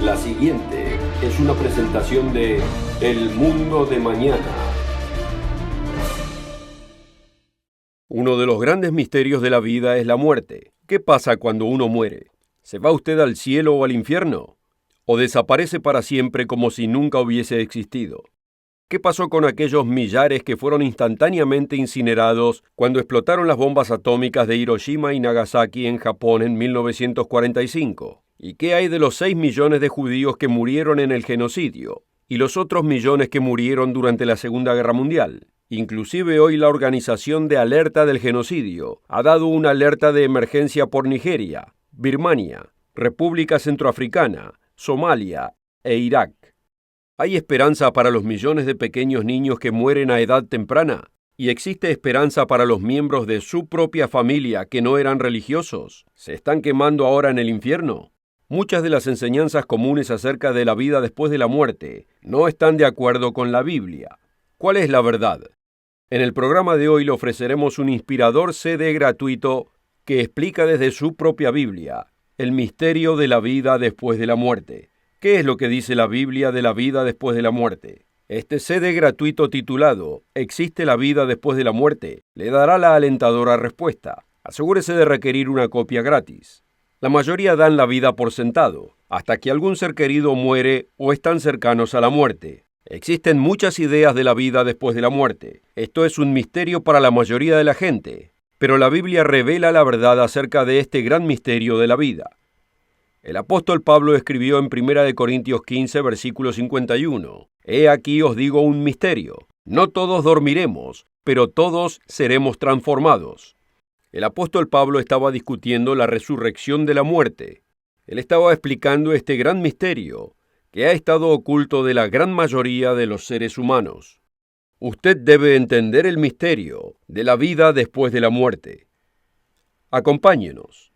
La siguiente es una presentación de El Mundo de Mañana. Uno de los grandes misterios de la vida es la muerte. ¿Qué pasa cuando uno muere? ¿Se va usted al cielo o al infierno? ¿O desaparece para siempre como si nunca hubiese existido? ¿Qué pasó con aquellos millares que fueron instantáneamente incinerados cuando explotaron las bombas atómicas de Hiroshima y Nagasaki en Japón en 1945? ¿Y qué hay de los 6 millones de judíos que murieron en el genocidio? ¿Y los otros millones que murieron durante la Segunda Guerra Mundial? Inclusive hoy la Organización de Alerta del Genocidio ha dado una alerta de emergencia por Nigeria, Birmania, República Centroafricana, Somalia e Irak. ¿Hay esperanza para los millones de pequeños niños que mueren a edad temprana? ¿Y existe esperanza para los miembros de su propia familia que no eran religiosos? ¿Se están quemando ahora en el infierno? Muchas de las enseñanzas comunes acerca de la vida después de la muerte no están de acuerdo con la Biblia. ¿Cuál es la verdad? En el programa de hoy le ofreceremos un inspirador CD gratuito que explica desde su propia Biblia el misterio de la vida después de la muerte. ¿Qué es lo que dice la Biblia de la vida después de la muerte? Este CD gratuito titulado ¿Existe la vida después de la muerte? Le dará la alentadora respuesta. Asegúrese de requerir una copia gratis. La mayoría dan la vida por sentado, hasta que algún ser querido muere o están cercanos a la muerte. Existen muchas ideas de la vida después de la muerte. Esto es un misterio para la mayoría de la gente, pero la Biblia revela la verdad acerca de este gran misterio de la vida. El apóstol Pablo escribió en 1 Corintios 15, versículo 51, «He aquí os digo un misterio, no todos dormiremos, pero todos seremos transformados». El apóstol Pablo estaba discutiendo la resurrección de la muerte. Él estaba explicando este gran misterio que ha estado oculto de la gran mayoría de los seres humanos. Usted debe entender el misterio de la vida después de la muerte. Acompáñenos.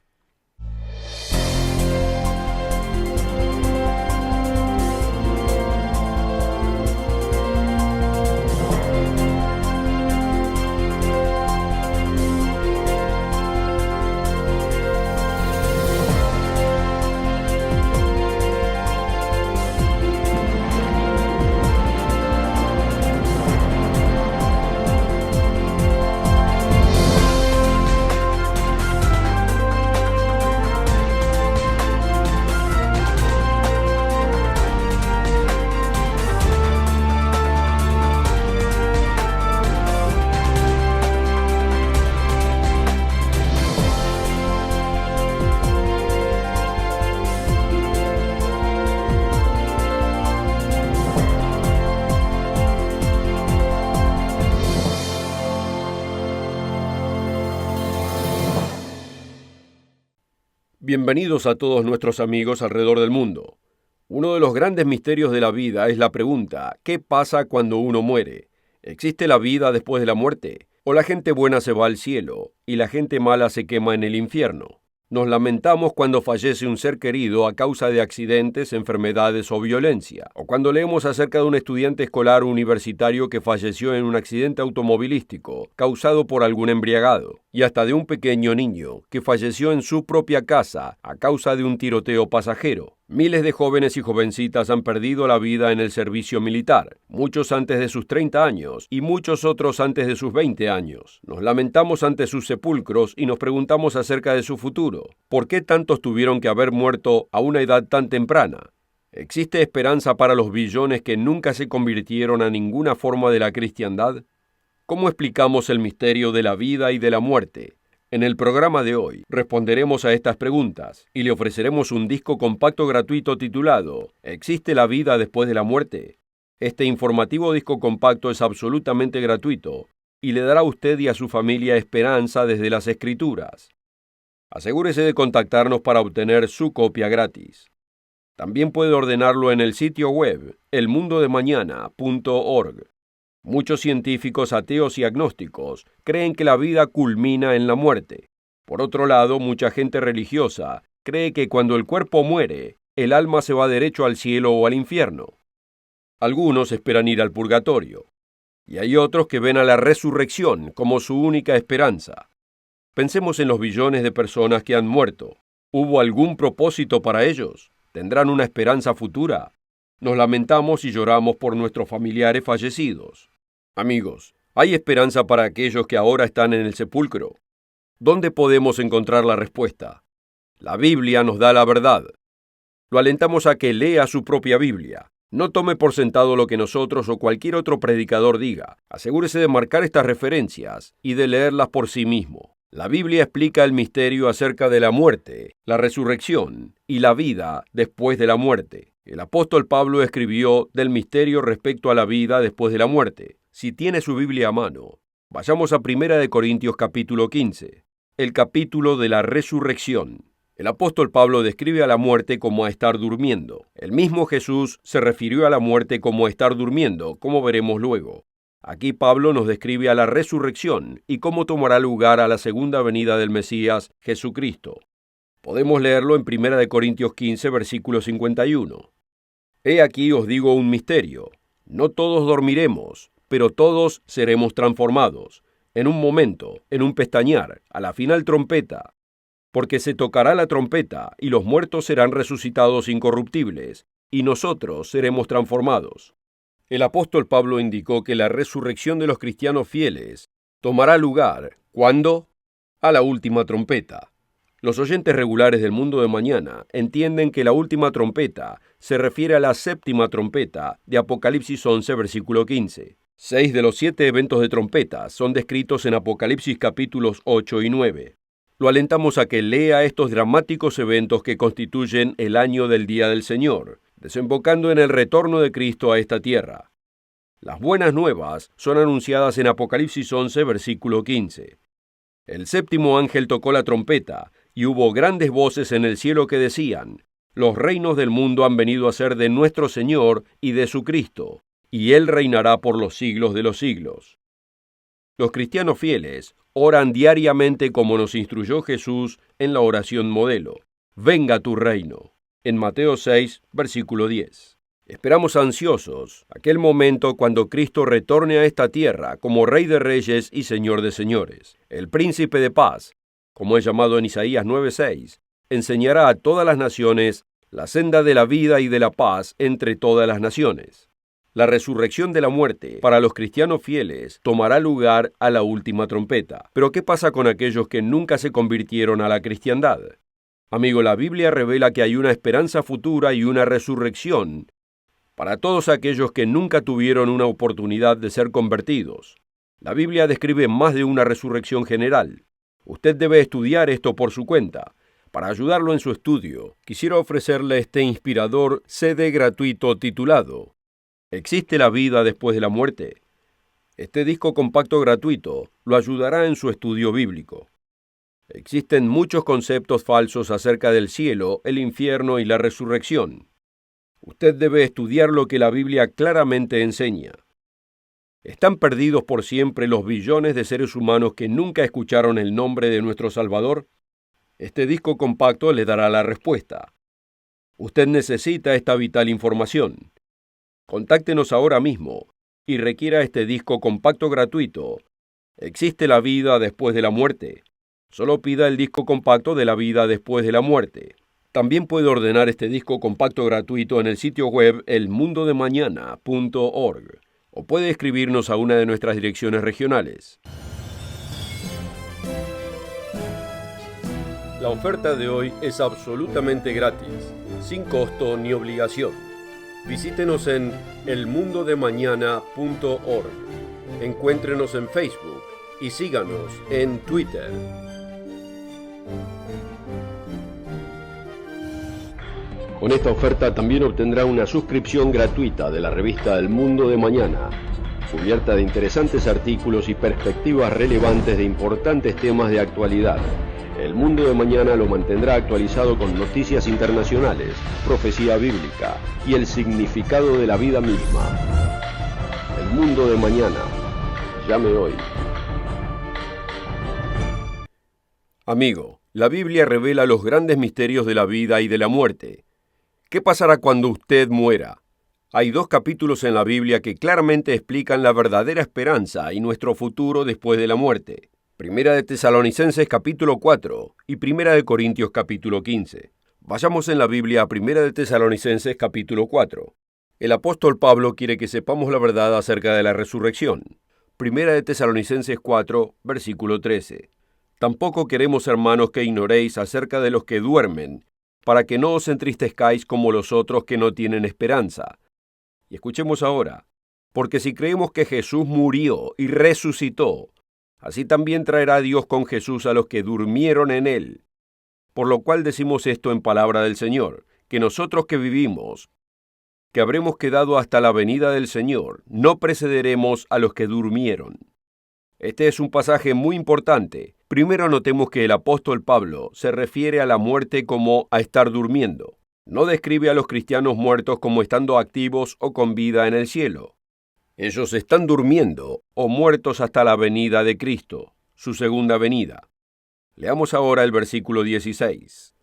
Bienvenidos a todos nuestros amigos alrededor del mundo. Uno de los grandes misterios de la vida es la pregunta, ¿qué pasa cuando uno muere? ¿Existe la vida después de la muerte? ¿O la gente buena se va al cielo y la gente mala se quema en el infierno? Nos lamentamos cuando fallece un ser querido a causa de accidentes, enfermedades o violencia, o cuando leemos acerca de un estudiante escolar universitario que falleció en un accidente automovilístico causado por algún embriagado, y hasta de un pequeño niño que falleció en su propia casa a causa de un tiroteo pasajero. Miles de jóvenes y jovencitas han perdido la vida en el servicio militar, muchos antes de sus 30 años y muchos otros antes de sus 20 años. Nos lamentamos ante sus sepulcros y nos preguntamos acerca de su futuro. ¿Por qué tantos tuvieron que haber muerto a una edad tan temprana? ¿Existe esperanza para los billones que nunca se convirtieron a ninguna forma de la cristiandad? ¿Cómo explicamos el misterio de la vida y de la muerte? En el programa de hoy responderemos a estas preguntas y le ofreceremos un disco compacto gratuito titulado ¿Existe la vida después de la muerte? Este informativo disco compacto es absolutamente gratuito y le dará a usted y a su familia esperanza desde las Escrituras. Asegúrese de contactarnos para obtener su copia gratis. También puede ordenarlo en el sitio web elmundodemañana.org. Muchos científicos ateos y agnósticos creen que la vida culmina en la muerte. Por otro lado, mucha gente religiosa cree que cuando el cuerpo muere, el alma se va derecho al cielo o al infierno. Algunos esperan ir al purgatorio, y hay otros que ven a la resurrección como su única esperanza. Pensemos en los billones de personas que han muerto. ¿Hubo algún propósito para ellos? ¿Tendrán una esperanza futura? Nos lamentamos y lloramos por nuestros familiares fallecidos. Amigos, ¿hay esperanza para aquellos que ahora están en el sepulcro? ¿Dónde podemos encontrar la respuesta? La Biblia nos da la verdad. Lo alentamos a que lea su propia Biblia. No tome por sentado lo que nosotros o cualquier otro predicador diga. Asegúrese de marcar estas referencias y de leerlas por sí mismo. La Biblia explica el misterio acerca de la muerte, la resurrección y la vida después de la muerte. El apóstol Pablo escribió del misterio respecto a la vida después de la muerte. Si tiene su Biblia a mano, vayamos a 1 Corintios capítulo 15, el capítulo de la resurrección. El apóstol Pablo describe a la muerte como a estar durmiendo. El mismo Jesús se refirió a la muerte como a estar durmiendo, como veremos luego. Aquí Pablo nos describe a la resurrección y cómo tomará lugar a la segunda venida del Mesías, Jesucristo. Podemos leerlo en 1 Corintios 15, versículo 51. He aquí os digo un misterio. No todos dormiremos, pero todos seremos transformados. En un momento, en un pestañear, a la final trompeta. Porque se tocará la trompeta, y los muertos serán resucitados incorruptibles, y nosotros seremos transformados. El apóstol Pablo indicó que la resurrección de los cristianos fieles tomará lugar, ¿cuándo? A la última trompeta. Los oyentes regulares del Mundo de Mañana entienden que la última trompeta se refiere a la séptima trompeta de Apocalipsis 11, versículo 15. 6 de los 7 eventos de trompeta son descritos en Apocalipsis capítulos 8 y 9. Lo alentamos a que lea estos dramáticos eventos que constituyen el año del Día del Señor, desembocando en el retorno de Cristo a esta tierra. Las buenas nuevas son anunciadas en Apocalipsis 11, versículo 15. El séptimo ángel tocó la trompeta, y hubo grandes voces en el cielo que decían: los reinos del mundo han venido a ser de nuestro Señor y de su Cristo, y Él reinará por los siglos de los siglos. Los cristianos fieles oran diariamente como nos instruyó Jesús en la oración modelo: venga tu reino, en Mateo 6, versículo 10. Esperamos ansiosos aquel momento cuando Cristo retorne a esta tierra como Rey de Reyes y Señor de Señores. El Príncipe de Paz, como es llamado en Isaías 9:6, enseñará a todas las naciones la senda de la vida y de la paz entre todas las naciones. La resurrección de la muerte para los cristianos fieles tomará lugar a la última trompeta. Pero ¿qué pasa con aquellos que nunca se convirtieron a la cristiandad? Amigo, la Biblia revela que hay una esperanza futura y una resurrección para todos aquellos que nunca tuvieron una oportunidad de ser convertidos. La Biblia describe más de una resurrección general. Usted debe estudiar esto por su cuenta. Para ayudarlo en su estudio, quisiera ofrecerle este inspirador CD gratuito titulado ¿Existe la vida después de la muerte? Este disco compacto gratuito lo ayudará en su estudio bíblico. Existen muchos conceptos falsos acerca del cielo, el infierno y la resurrección. Usted debe estudiar lo que la Biblia claramente enseña. ¿Están perdidos por siempre los billones de seres humanos que nunca escucharon el nombre de nuestro Salvador? Este disco compacto le dará la respuesta. Usted necesita esta vital información. Contáctenos ahora mismo y requiera este disco compacto gratuito. ¿Existe la vida después de la muerte? Solo pida el disco compacto de la vida después de la muerte. También puede ordenar este disco compacto gratuito en el sitio web elmundodemañana.org o puede escribirnos a una de nuestras direcciones regionales. La oferta de hoy es absolutamente gratis, sin costo ni obligación. Visítenos en elmundodemañana.org. Encuéntrenos en Facebook y síganos en Twitter. Con esta oferta también obtendrá una suscripción gratuita de la revista El Mundo de Mañana, cubierta de interesantes artículos y perspectivas relevantes de importantes temas de actualidad. El Mundo de Mañana lo mantendrá actualizado con noticias internacionales, profecía bíblica y el significado de la vida misma. El Mundo de Mañana. Llame hoy. Amigo, la Biblia revela los grandes misterios de la vida y de la muerte. ¿Qué pasará cuando usted muera? Hay 2 capítulos en la Biblia que claramente explican la verdadera esperanza y nuestro futuro después de la muerte. Primera de Tesalonicenses capítulo 4 y Primera de Corintios capítulo 15. Vayamos en la Biblia a 1 de Tesalonicenses capítulo 4. El apóstol Pablo quiere que sepamos la verdad acerca de la resurrección. 1 de Tesalonicenses 4, versículo 13. Tampoco queremos, hermanos, que ignoréis acerca de los que duermen, para que no os entristezcáis como los otros que no tienen esperanza. Y escuchemos ahora, porque si creemos que Jesús murió y resucitó, así también traerá Dios con Jesús a los que durmieron en él. Por lo cual decimos esto en palabra del Señor, que nosotros que vivimos, que habremos quedado hasta la venida del Señor, no precederemos a los que durmieron. Este es un pasaje muy importante. Primero notemos que el apóstol Pablo se refiere a la muerte como a estar durmiendo. No describe a los cristianos muertos como estando activos o con vida en el cielo. Ellos están durmiendo o muertos hasta la venida de Cristo, su segunda venida. Leamos ahora el versículo 16.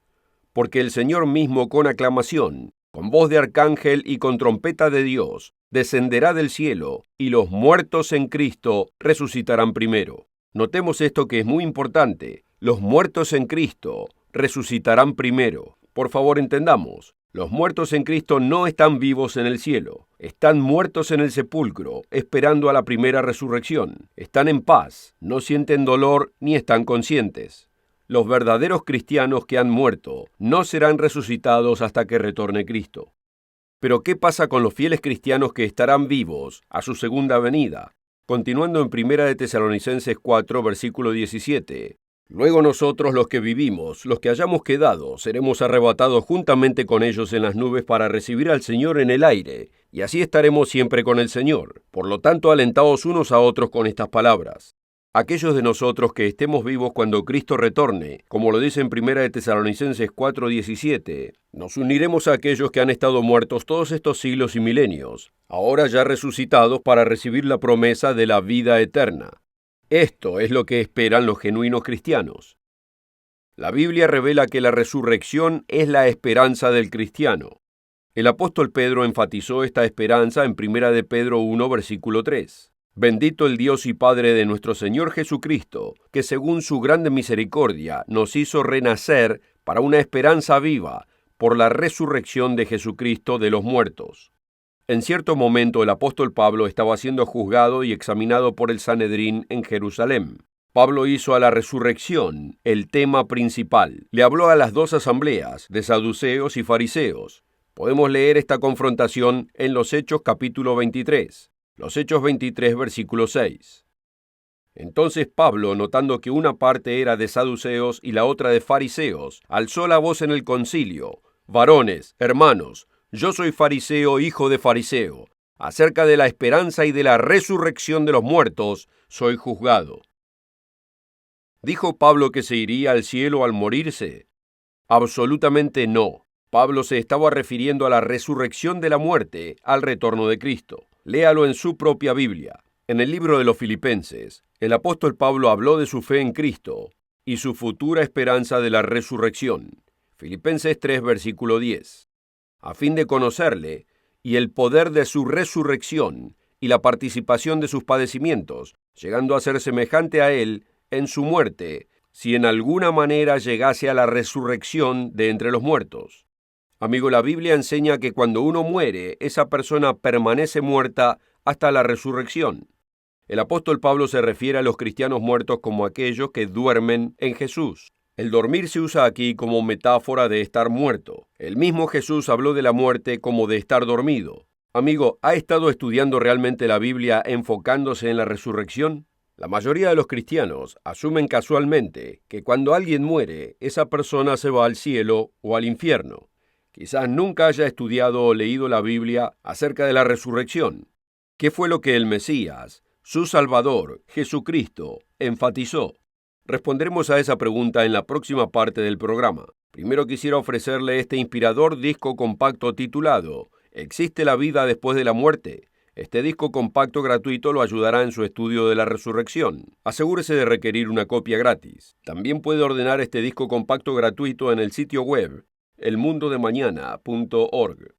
Porque el Señor mismo con aclamación, con voz de arcángel y con trompeta de Dios, descenderá del cielo, y los muertos en Cristo resucitarán primero. Notemos esto que es muy importante. Los muertos en Cristo resucitarán primero. Por favor, entendamos. Los muertos en Cristo no están vivos en el cielo. Están muertos en el sepulcro, esperando a la primera resurrección. Están en paz, no sienten dolor ni están conscientes. Los verdaderos cristianos que han muerto no serán resucitados hasta que retorne Cristo. Pero ¿qué pasa con los fieles cristianos que estarán vivos a su segunda venida? Continuando en 1 de Tesalonicenses 4, versículo 17. Luego nosotros los que vivimos, los que hayamos quedado, seremos arrebatados juntamente con ellos en las nubes para recibir al Señor en el aire, y así estaremos siempre con el Señor. Por lo tanto, alentaos unos a otros con estas palabras. Aquellos de nosotros que estemos vivos cuando Cristo retorne, como lo dice en 1 de Tesalonicenses 4:17, nos uniremos a aquellos que han estado muertos todos estos siglos y milenios, ahora ya resucitados para recibir la promesa de la vida eterna. Esto es lo que esperan los genuinos cristianos. La Biblia revela que la resurrección es la esperanza del cristiano. El apóstol Pedro enfatizó esta esperanza en 1 de Pedro 1, versículo 3. Bendito el Dios y Padre de nuestro Señor Jesucristo, que según su grande misericordia nos hizo renacer para una esperanza viva por la resurrección de Jesucristo de los muertos. En cierto momento el apóstol Pablo estaba siendo juzgado y examinado por el Sanedrín en Jerusalén. Pablo hizo a la resurrección el tema principal. Le habló a las dos asambleas de saduceos y fariseos. Podemos leer esta confrontación en los Hechos capítulo 23. Los Hechos 23, versículo 6. Entonces Pablo, notando que una parte era de saduceos y la otra de fariseos, alzó la voz en el concilio: Varones, hermanos, yo soy fariseo, hijo de fariseo. Acerca de la esperanza y de la resurrección de los muertos, soy juzgado. ¿Dijo Pablo que se iría al cielo al morirse? Absolutamente no. Pablo se estaba refiriendo a la resurrección de la muerte al retorno de Cristo. Léalo en su propia Biblia. En el libro de los Filipenses, el apóstol Pablo habló de su fe en Cristo y su futura esperanza de la resurrección. Filipenses 3, versículo 10. A fin de conocerle y el poder de su resurrección y la participación de sus padecimientos, llegando a ser semejante a él en su muerte, si en alguna manera llegase a la resurrección de entre los muertos. Amigo, la Biblia enseña que cuando uno muere, esa persona permanece muerta hasta la resurrección. El apóstol Pablo se refiere a los cristianos muertos como aquellos que duermen en Jesús. El dormir se usa aquí como metáfora de estar muerto. El mismo Jesús habló de la muerte como de estar dormido. Amigo, ¿ha estado estudiando realmente la Biblia enfocándose en la resurrección? La mayoría de los cristianos asumen casualmente que cuando alguien muere, esa persona se va al cielo o al infierno. Quizás nunca haya estudiado o leído la Biblia acerca de la resurrección. ¿Qué fue lo que el Mesías, su Salvador, Jesucristo, enfatizó? Responderemos a esa pregunta en la próxima parte del programa. Primero quisiera ofrecerle este inspirador disco compacto titulado ¿Existe la vida después de la muerte? Este disco compacto gratuito lo ayudará en su estudio de la resurrección. Asegúrese de requerir una copia gratis. También puede ordenar este disco compacto gratuito en el sitio web elmundodemañana.org.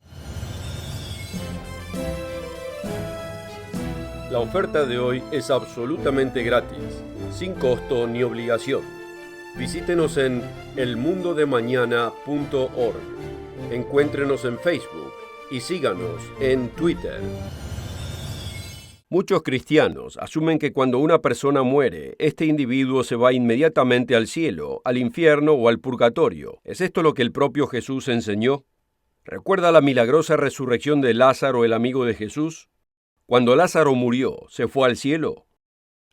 La oferta de hoy es absolutamente gratis, sin costo ni obligación. Visítenos en elmundodemañana.org. Encuéntrenos en Facebook y síganos en Twitter. Muchos cristianos asumen que cuando una persona muere, este individuo se va inmediatamente al cielo, al infierno o al purgatorio. ¿Es esto lo que el propio Jesús enseñó? ¿Recuerda la milagrosa resurrección de Lázaro, el amigo de Jesús? Cuando Lázaro murió, ¿se fue al cielo?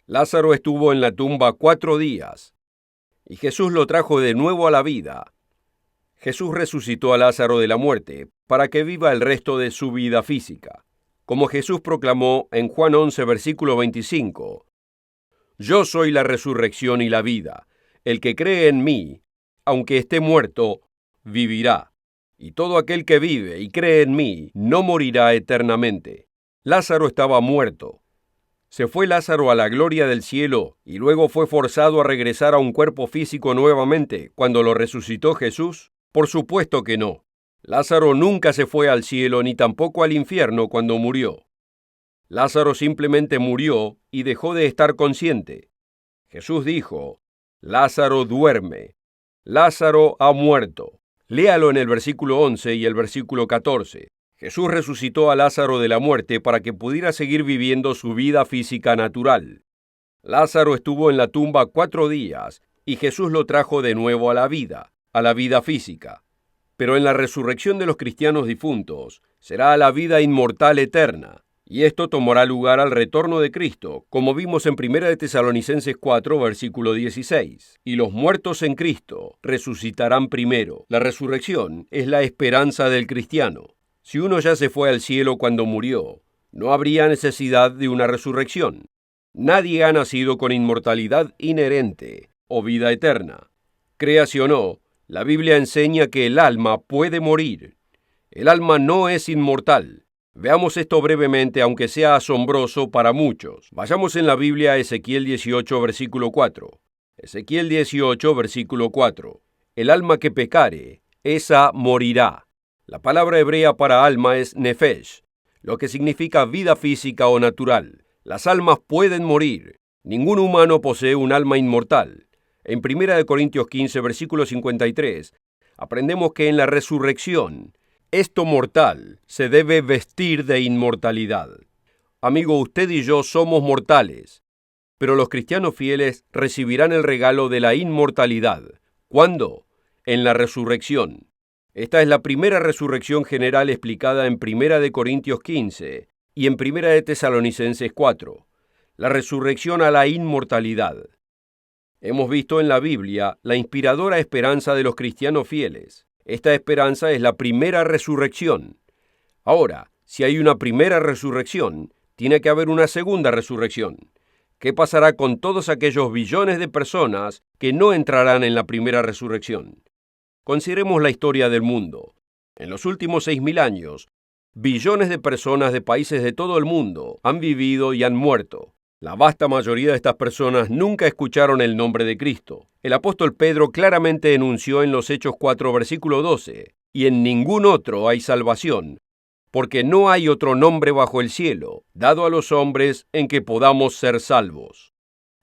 Lázaro estuvo en la tumba 4 días, y Jesús lo trajo de nuevo a la vida. Jesús resucitó a Lázaro de la muerte para que viva el resto de su vida física. Como Jesús proclamó en Juan 11, versículo 25, «Yo soy la resurrección y la vida. El que cree en mí, aunque esté muerto, vivirá. Y todo aquel que vive y cree en mí, no morirá eternamente». Lázaro estaba muerto. ¿Se fue Lázaro a la gloria del cielo y luego fue forzado a regresar a un cuerpo físico nuevamente cuando lo resucitó Jesús? Por supuesto que no. Lázaro nunca se fue al cielo ni tampoco al infierno cuando murió. Lázaro simplemente murió y dejó de estar consciente. Jesús dijo, «Lázaro duerme. Lázaro ha muerto». Léalo en el versículo 11 y el versículo 14. Jesús resucitó a Lázaro de la muerte para que pudiera seguir viviendo su vida física natural. Lázaro estuvo en la tumba 4 días y Jesús lo trajo de nuevo a la vida física. Pero en la resurrección de los cristianos difuntos será la vida inmortal eterna, y esto tomará lugar al retorno de Cristo, como vimos en 1 Tesalonicenses 4, versículo 16. Y los muertos en Cristo resucitarán primero. La resurrección es la esperanza del cristiano. Si uno ya se fue al cielo cuando murió, no habría necesidad de una resurrección. Nadie ha nacido con inmortalidad inherente o vida eterna. Créase o no, la Biblia enseña que el alma puede morir. El alma no es inmortal. Veamos esto brevemente, aunque sea asombroso para muchos. Vayamos en la Biblia a Ezequiel 18, versículo 4. Ezequiel 18, versículo 4. El alma que pecare, esa morirá. La palabra hebrea para alma es nefesh, lo que significa vida física o natural. Las almas pueden morir. Ningún humano posee un alma inmortal. En 1 Corintios 15, versículo 53, aprendemos que en la resurrección, esto mortal se debe vestir de inmortalidad. Amigo, usted y yo somos mortales, pero los cristianos fieles recibirán el regalo de la inmortalidad. ¿Cuándo? En la resurrección. Esta es la primera resurrección general explicada en 1 Corintios 15 y en 1 Tesalonicenses 4. La resurrección a la inmortalidad. Hemos visto en la Biblia la inspiradora esperanza de los cristianos fieles. Esta esperanza es la primera resurrección. Ahora, si hay una primera resurrección, tiene que haber una segunda resurrección. ¿Qué pasará con todos aquellos billones de personas que no entrarán en la primera resurrección? Consideremos la historia del mundo. En los últimos 6.000 años, billones de personas de países de todo el mundo han vivido y han muerto. La vasta mayoría de estas personas nunca escucharon el nombre de Cristo. El apóstol Pedro claramente enunció en los Hechos 4, versículo 12, «Y en ningún otro hay salvación, porque no hay otro nombre bajo el cielo, dado a los hombres en que podamos ser salvos».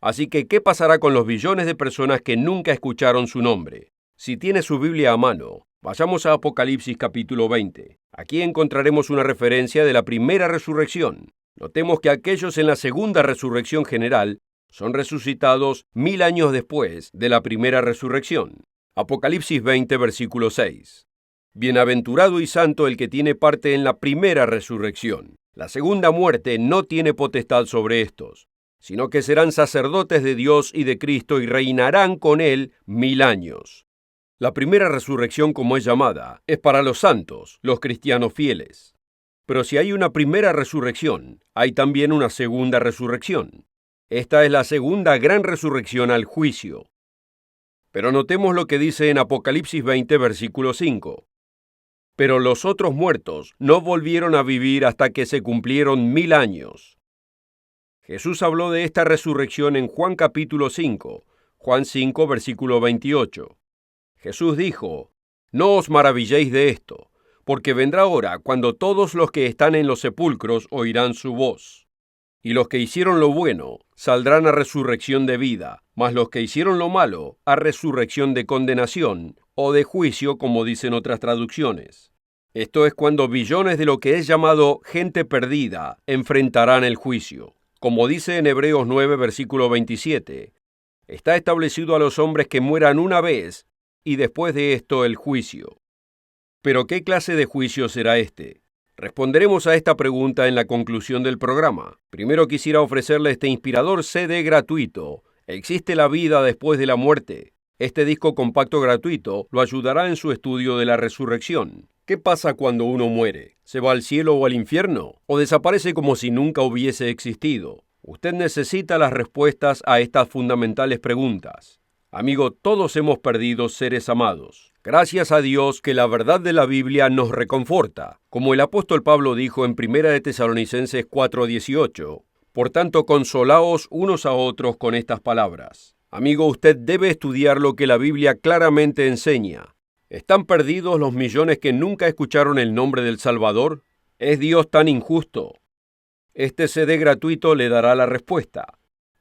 Así que, ¿qué pasará con los billones de personas que nunca escucharon su nombre? Si tiene su Biblia a mano, vayamos a Apocalipsis capítulo 20. Aquí encontraremos una referencia de la primera resurrección. Notemos que aquellos en la segunda resurrección general son resucitados 1000 años después de la primera resurrección. Apocalipsis 20, versículo 6. Bienaventurado y santo el que tiene parte en la primera resurrección. La segunda muerte no tiene potestad sobre estos, sino que serán sacerdotes de Dios y de Cristo y reinarán con él 1000 años. La primera resurrección, como es llamada, es para los santos, los cristianos fieles. Pero si hay una primera resurrección, hay también una segunda resurrección. Esta es la segunda gran resurrección al juicio. Pero notemos lo que dice en Apocalipsis 20, versículo 5. Pero los otros muertos no volvieron a vivir hasta que se cumplieron 1000 años. Jesús habló de esta resurrección en Juan capítulo 5, Juan 5, versículo 28. Jesús dijo, «No os maravilléis de esto, porque vendrá hora cuando todos los que están en los sepulcros oirán su voz, Y los que hicieron lo bueno saldrán a resurrección de vida, mas los que hicieron lo malo a resurrección de condenación o de juicio, como dicen otras traducciones. Esto es cuando billones de lo que es llamado gente perdida enfrentarán el juicio. Como dice en Hebreos 9, versículo 27, está establecido a los hombres que mueran una vez y después de esto el juicio. ¿Pero qué clase de juicio será este? Responderemos a esta pregunta en la conclusión del programa. Primero quisiera ofrecerle este inspirador CD gratuito. ¿Existe la vida después de la muerte? Este disco compacto gratuito lo ayudará en su estudio de la resurrección. ¿Qué pasa cuando uno muere? ¿Se va al cielo o al infierno? ¿O desaparece como si nunca hubiese existido? Usted necesita las respuestas a estas fundamentales preguntas. Amigo, todos hemos perdido seres amados. Gracias a Dios que la verdad de la Biblia nos reconforta. Como el apóstol Pablo dijo en 1 de Tesalonicenses 4:18, por tanto, consolaos unos a otros con estas palabras. Amigo, usted debe estudiar lo que la Biblia claramente enseña. ¿Están perdidos los millones que nunca escucharon el nombre del Salvador? ¿Es Dios tan injusto? Este CD gratuito le dará la respuesta.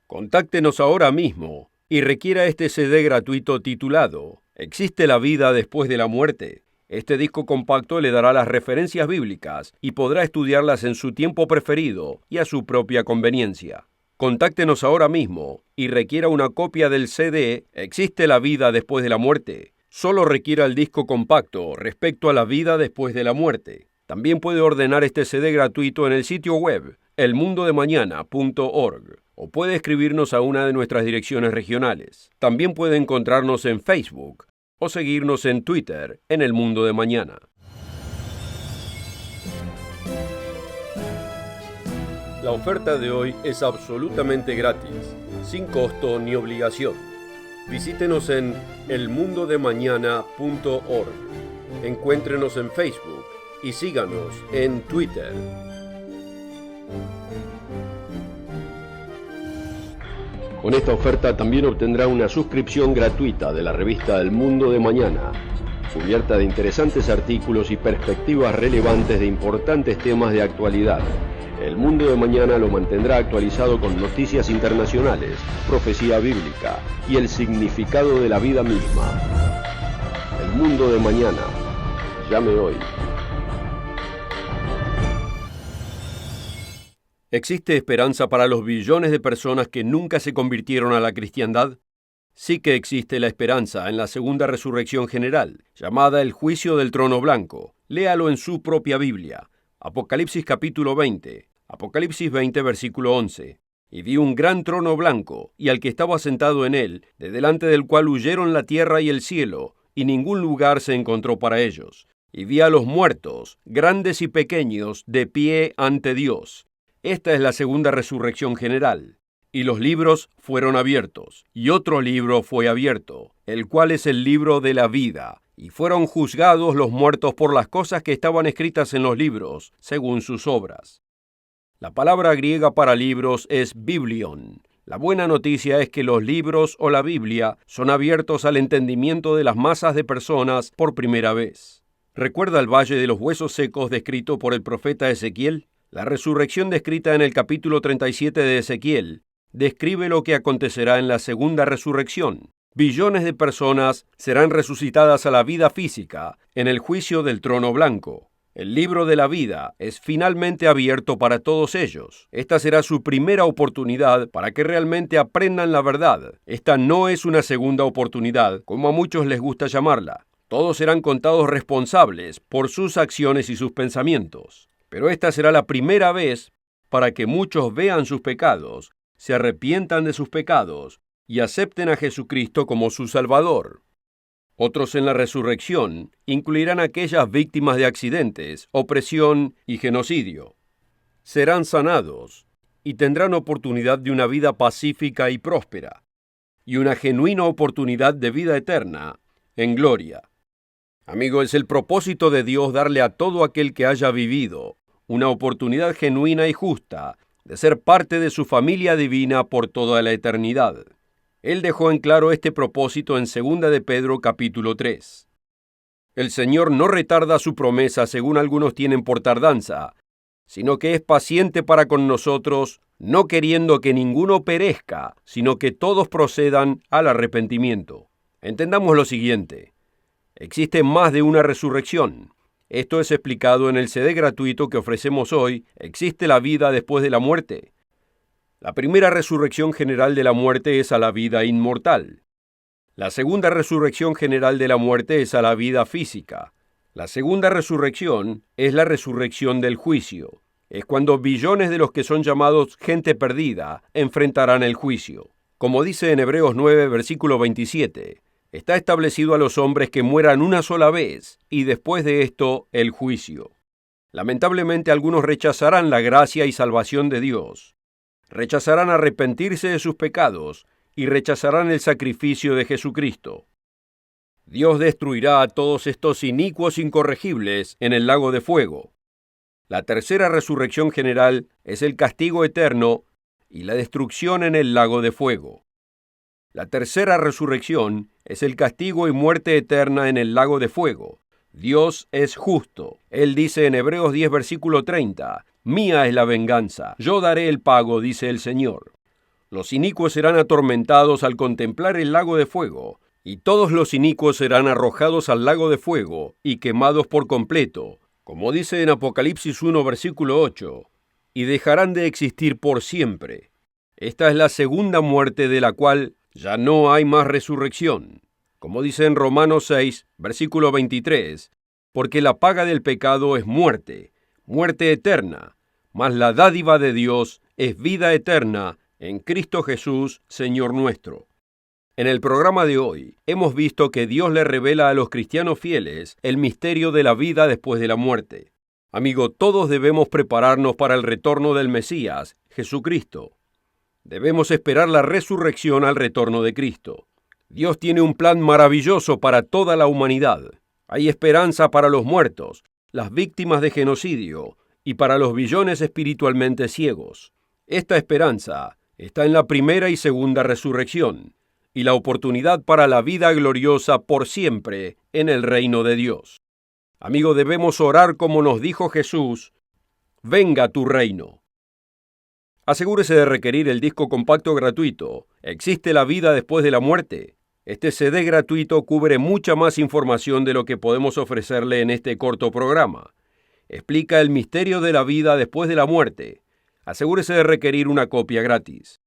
Contáctenos ahora mismo y requiera este CD gratuito titulado ¿Existe la vida después de la muerte? Este disco compacto le dará las referencias bíblicas y podrá estudiarlas en su tiempo preferido y a su propia conveniencia. Contáctenos ahora mismo y requiera una copia del CD ¿Existe la vida después de la muerte? Solo requiera el disco compacto respecto a la vida después de la muerte. También puede ordenar este CD gratuito en el sitio web elmundodemañana.org o puede escribirnos a una de nuestras direcciones regionales. También puede encontrarnos en Facebook o seguirnos en Twitter en El Mundo de Mañana. La oferta de hoy es absolutamente gratis, sin costo ni obligación. Visítenos en elmundodemañana.org. Encuéntrenos en Facebook y síganos en Twitter. Con esta oferta también obtendrá una suscripción gratuita de la revista El Mundo de Mañana, cubierta de interesantes artículos y perspectivas relevantes de importantes temas de actualidad. El Mundo de Mañana lo mantendrá actualizado con noticias internacionales, profecía bíblica y el significado de la vida misma. El Mundo de Mañana. Llame hoy. ¿Existe esperanza para los billones de personas que nunca se convirtieron a la cristiandad? Sí que existe la esperanza en la segunda resurrección general, llamada el juicio del trono blanco. Léalo en su propia Biblia. Apocalipsis capítulo 20. Apocalipsis 20, versículo 11. Y vi un gran trono blanco, y al que estaba sentado en él, de delante del cual huyeron la tierra y el cielo, y ningún lugar se encontró para ellos. Y vi a los muertos, grandes y pequeños, de pie ante Dios. Esta es la segunda resurrección general. Y los libros fueron abiertos, y otro libro fue abierto, el cual es el libro de la vida. Y fueron juzgados los muertos por las cosas que estaban escritas en los libros, según sus obras. La palabra griega para libros es biblion. La buena noticia es que los libros o la Biblia son abiertos al entendimiento de las masas de personas por primera vez. ¿Recuerda el valle de los huesos secos descrito por el profeta Ezequiel? La resurrección descrita en el capítulo 37 de Ezequiel describe lo que acontecerá en la segunda resurrección. Billones de personas serán resucitadas a la vida física en el juicio del trono blanco. El libro de la vida es finalmente abierto para todos ellos. Esta será su primera oportunidad para que realmente aprendan la verdad. Esta no es una segunda oportunidad, como a muchos les gusta llamarla. Todos serán contados responsables por sus acciones y sus pensamientos. Pero esta será la primera vez para que muchos vean sus pecados, se arrepientan de sus pecados y acepten a Jesucristo como su Salvador. Otros en la resurrección incluirán a aquellas víctimas de accidentes, opresión y genocidio. Serán sanados y tendrán oportunidad de una vida pacífica y próspera, y una genuina oportunidad de vida eterna en gloria. Amigo, es el propósito de Dios darle a todo aquel que haya vivido una oportunidad genuina y justa de ser parte de su familia divina por toda la eternidad. Él dejó en claro este propósito en 2 de Pedro capítulo 3. El Señor no retarda su promesa según algunos tienen por tardanza, sino que es paciente para con nosotros, no queriendo que ninguno perezca, sino que todos procedan al arrepentimiento. Entendamos lo siguiente. Existe más de una resurrección. Esto es explicado en el CD gratuito que ofrecemos hoy. ¿Existe la vida después de la muerte? La primera resurrección general de la muerte es a la vida inmortal. La segunda resurrección general de la muerte es a la vida física. La segunda resurrección es la resurrección del juicio. Es cuando billones de los que son llamados gente perdida enfrentarán el juicio. Como dice en Hebreos 9, versículo 27, está establecido a los hombres que mueran una sola vez y después de esto el juicio. Lamentablemente algunos rechazarán la gracia y salvación de Dios. Rechazarán arrepentirse de sus pecados y rechazarán el sacrificio de Jesucristo. Dios destruirá a todos estos inicuos incorregibles en el lago de fuego. La tercera resurrección general es el castigo eterno y la destrucción en el lago de fuego. La tercera resurrección es el castigo y muerte eterna en el lago de fuego. Dios es justo. Él dice en Hebreos 10, versículo 30, «Mía es la venganza, yo daré el pago», dice el Señor. Los inicuos serán atormentados al contemplar el lago de fuego, y todos los inicuos serán arrojados al lago de fuego y quemados por completo, como dice en Apocalipsis 1, versículo 8, «y dejarán de existir por siempre». Esta es la segunda muerte de la cual ya no hay más resurrección. Como dice en Romanos 6, versículo 23, «Porque la paga del pecado es muerte, muerte eterna, mas la dádiva de Dios es vida eterna en Cristo Jesús, Señor nuestro». En el programa de hoy hemos visto que Dios le revela a los cristianos fieles el misterio de la vida después de la muerte. Amigo, todos debemos prepararnos para el retorno del Mesías, Jesucristo. Debemos esperar la resurrección al retorno de Cristo. Dios tiene un plan maravilloso para toda la humanidad. Hay esperanza para los muertos, las víctimas de genocidio y para los billones espiritualmente ciegos. Esta esperanza está en la primera y segunda resurrección y la oportunidad para la vida gloriosa por siempre en el reino de Dios. Amigo, debemos orar como nos dijo Jesús: «Venga tu reino». Asegúrese de requerir el disco compacto gratuito «¿Existe la vida después de la muerte?». Este CD gratuito cubre mucha más información de lo que podemos ofrecerle en este corto programa. Explica el misterio de la vida después de la muerte. Asegúrese de requerir una copia gratis.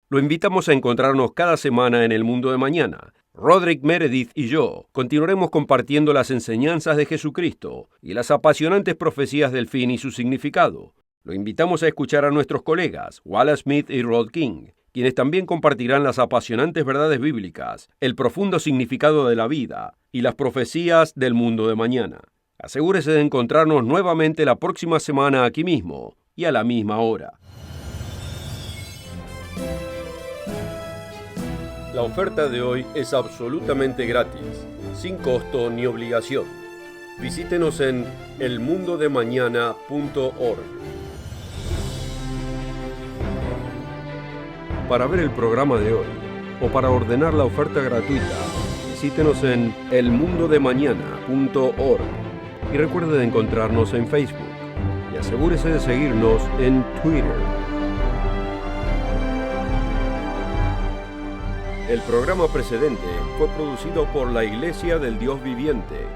Lo invitamos a encontrarnos cada semana en El Mundo de Mañana. Roderick Meredith y yo continuaremos compartiendo las enseñanzas de Jesucristo y las apasionantes profecías del fin y su significado. Lo invitamos a escuchar a nuestros colegas, Wallace Smith y Rod King, quienes también compartirán las apasionantes verdades bíblicas, el profundo significado de la vida y las profecías del mundo de mañana. Asegúrese de encontrarnos nuevamente la próxima semana aquí mismo y a la misma hora. La oferta de hoy es absolutamente gratis, sin costo ni obligación. Visítenos en elmundodemañana.org. Para ver el programa de hoy o para ordenar la oferta gratuita, visítenos en elmundodemañana.org y recuerde de encontrarnos en Facebook y asegúrese de seguirnos en Twitter. El programa precedente fue producido por la Iglesia del Dios Viviente